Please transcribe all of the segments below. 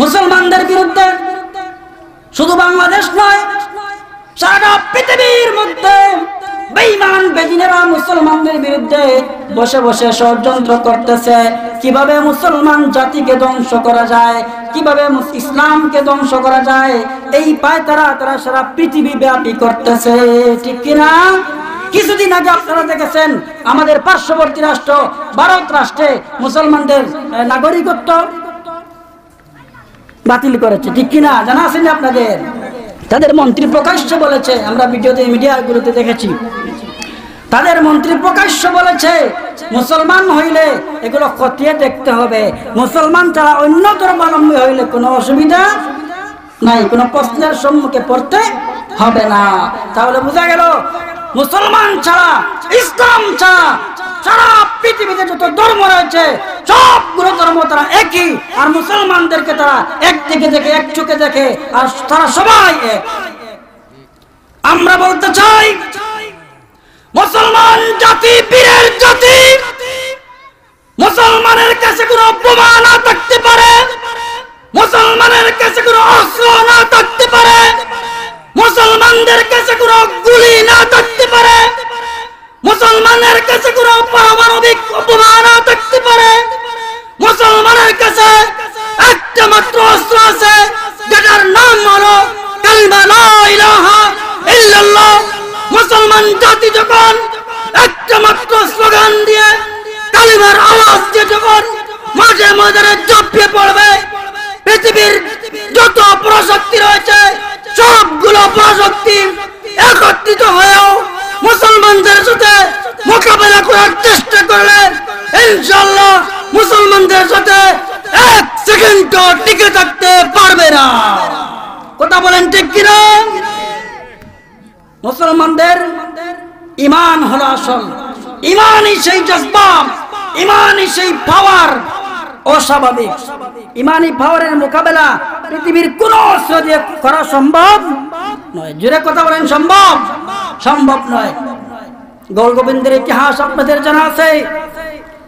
মুসলমানদের বিরুদ্ধে শুধু বাংলাদেশ নয়, সারা পৃথিবীর মধ্যে বেঈমান বেদিনেরা মুসলমানদের বিরুদ্ধে বসে বসে ষড়যন্ত্র করতেছে। কিভাবে মুসলমান জাতিকে ধ্বংস করা যায়, কিভাবে ইসলামকে ধ্বংস করা যায়, এই পায়তারা তারা সারা পৃথিবী ব্যাপী করতেছে, ঠিক কিনা? কিছুদিন আগে আপনারা দেখেছেন আমাদের পার্শ্ববর্তী রাষ্ট্র ভারত রাষ্ট্রে মুসলমানদের নাগরিকত্ব বাতিল করেছে, ঠিক কিনা? জানা আছে না আপনাদের? তাদের মন্ত্রী প্রকাশ্যে বলেছে, আমরা ভিডিওতে মিডিয়াগুলোতে দেখেছি, তাদের মন্ত্রী প্রকাশ্য বলেছে মুসলমান হইলে এগুলো খতিয়ে দেখতে হবে, মুসলমান ছাড়া অন্য ধর্মাবলম্বী হইলে কোনো অসুবিধা নাই, কোনো প্রশ্নের সম্মুখে পড়তে হবে না। তাহলে বোঝা গেল মুসলমান ছাড়া, ইসলাম ছাড়া সারা পৃথিবীতে যত ধর্ম রয়েছে সবগুলো ধর্ম তারা একই, আর মুসলমানদেরকে তারা এক দিকে দেখে, এক চোখে দেখে, আর তারা সবাই এক। আমরা বলতে চাই মুসলমান জাতি বীরের জাতি। মুসলমানের কাছে কোনো বোমা না থাকতে পারে, মুসলমানের কাছে কোনো অস্ত্র না থাকতে পারে, মুসলমানদের কাছে কোনো গুলি না থাকতে পারে, মুসলমানের কাছে কোনো পারমাণবিক বোমা না থাকতে পারে। মুসলমানের কাছে একটা মাত্র অস্ত্র আছে, যেটার নাম হলো কালিমা লা ইলাহা ইল্লাল্লাহ। মুসলমান জাতি যখন একটা মাত্র স্লোগান দিয়ে, কালিমার আওয়াজ দিয়ে যখন মাঝে ময়দানে ঝাঁপিয়ে পড়বে, পৃথিবীর যত পরাশক্তি রয়েছে সবগুলো পরাশক্তি একত্রিত হয়েও মুসলমানদের সাথে মোকাবেলা করার চেষ্টা করলে ইনশাআল্লাহ মুসলমানদের সাথে এক সেকেন্ডও টিকে থাকতে পারবে না। কথা বলেন ঠিক কিনা? মুসলমানদের ঈমান হলো আসল, ঈমানই সেই জজবা, ঈমানই সেই পাওয়ার। অস্বাভাবিক ঈমানি পাওয়ারের মোকাবেলা পৃথিবীর কোন অস্ত্র দিয়ে করা সম্ভব নয়। জোরে কথা বলেন, সম্ভব? সম্ভব নয়। গৌর গোবিন্দের ইতিহাস আপনাদের জানা আছে।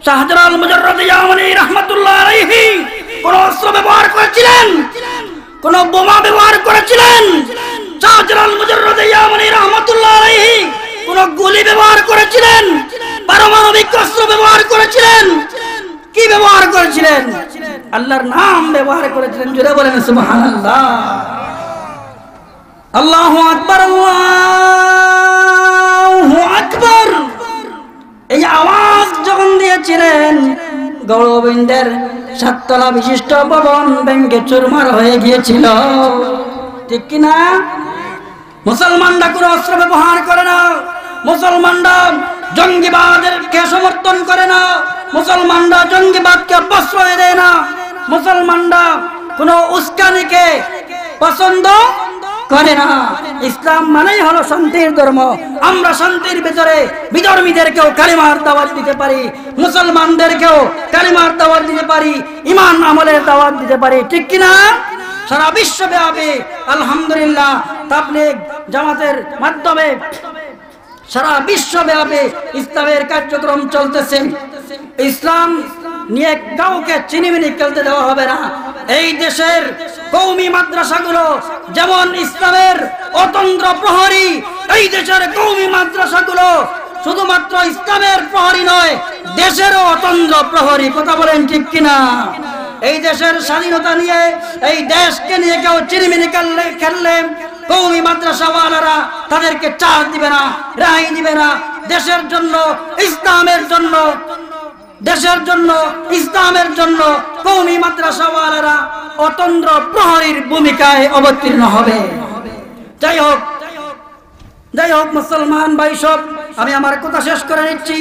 শাহজালাল মুজাররদ ইয়ামানি রাহমাতুল্লাহ আলাইহি কোন অস্ত্র ব্যবহার করেছিলেন? কোন বোমা ব্যবহার করেছিলেন? শাহজালাল মুজাররদ ইয়ামানি রাহমাতুল্লাহ আলাইহি কোন গুলি ব্যবহার করেছিলেন? পারমাণবিক অস্ত্র ব্যবহার করেছিলেন? কি ব্যবহার করেছিলেন? আল্লাহর নাম ব্যবহার করেছিলেন। জোরে বলেন সুবহানাল্লাহ। আল্লাহু আকবার, আল্লাহু আকবার। এই আওয়াজ যখন দিয়েছিলেন, গৌর গোবিন্দের 7 তলা বিশিষ্ট ভবন ভেঙে চুরমার হয়ে গিয়েছিল, ঠিক কিনা? মুসলমানরা কোনো অস্ত্র ব্যবহার করে না, মুসলমানরা জঙ্গিবাদকে সমর্থন করে না, মুসলমানরা জঙ্গিবাদকে প্রশ্রয় দেয় না, মুসলমানরা কোনো উস্কানিকে পছন্দ করে না। ইসলাম মানেই হলো শান্তির ধর্ম। আমরা শান্তির ভিতরে বিধর্মীদেরকেও কালিমার দাওয়াত দিতে পারি, মুসলমানদেরকেও কালিমার দাওয়াত দিতে পারি, ঈমান আমলের দাওয়াত দিতে পারি, ঠিক কিনা? সারা বিশ্বব্যাপী আলহামদুলিল্লাহ তাবলীগ জামাতের মাধ্যমে সারা বিশ্বব্যাপী ইসলামের কার্যক্রম চলতেছে। ইসলাম নিয়ে কাউকে চিনিমিনি খেলতে দেওয়া হবে না। এই দেশের কওমি মাদ্রাসাগুলো যেমন ইসলামের অতন্ত্র প্রহরী, এই দেশের কওমি মাদ্রাসাগুলো শুধুমাত্র ইসলামের প্রহরী নয়, দেশেরও অতন্ত্র প্রহরী। কথা বলেন ঠিক কিনা? এই দেশের স্বাধীনতা নিয়ে, এই দেশকে নিয়ে কেউ চিনিমিনি খেললে কওমি মাদ্রাসাওয়ালারা তাদেরকে চার্জ দিবে না, রেহাই দিবে না। দেশের জন্য, ইসলামের জন্য, দেশের জন্য, ইসলামের জন্য কওমি মাদ্রাসাওয়ালারা অতন্ত্র প্রহরীর ভূমিকায় অবতীর্ণ হবে। যাই হোক মুসলমান ভাই সব, আমি আমার কথা শেষ করে নিচ্ছি।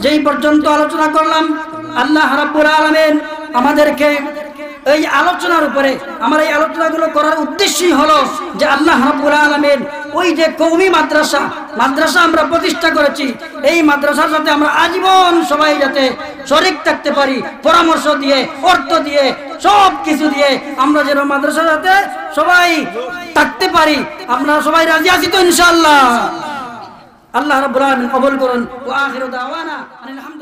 যেই পর্যন্ত আলোচনা করলাম, আল্লাহ রাব্বুল আলামিন আমাদেরকে এই আলোচনার উপরে, আমার এই আলোচনাগুলো করার উদ্দেশ্যই হলো যে আল্লাহ রাব্বুল আলামিন ওই যে কওমি মাদ্রাসা আমরা প্রতিষ্ঠা করেছি, এই মাদ্রাসার সাথে আমরা আজীবন সবাই যাতে শরীক থাকতে পারি, পরামর্শ দিয়ে, অর্থ দিয়ে, সব কিছু দিয়ে আমরা যেন মাদ্রাসার সাথে সবাই থাকতে পারি। আমরা সবাই রাজি আছি তো ইনশাআল্লাহ? আল্লাহ রাব্বুল আলামিন কবুল করুন। ওয়া আখিরু দাওয়ানা আলহামদুলিল্লাহ।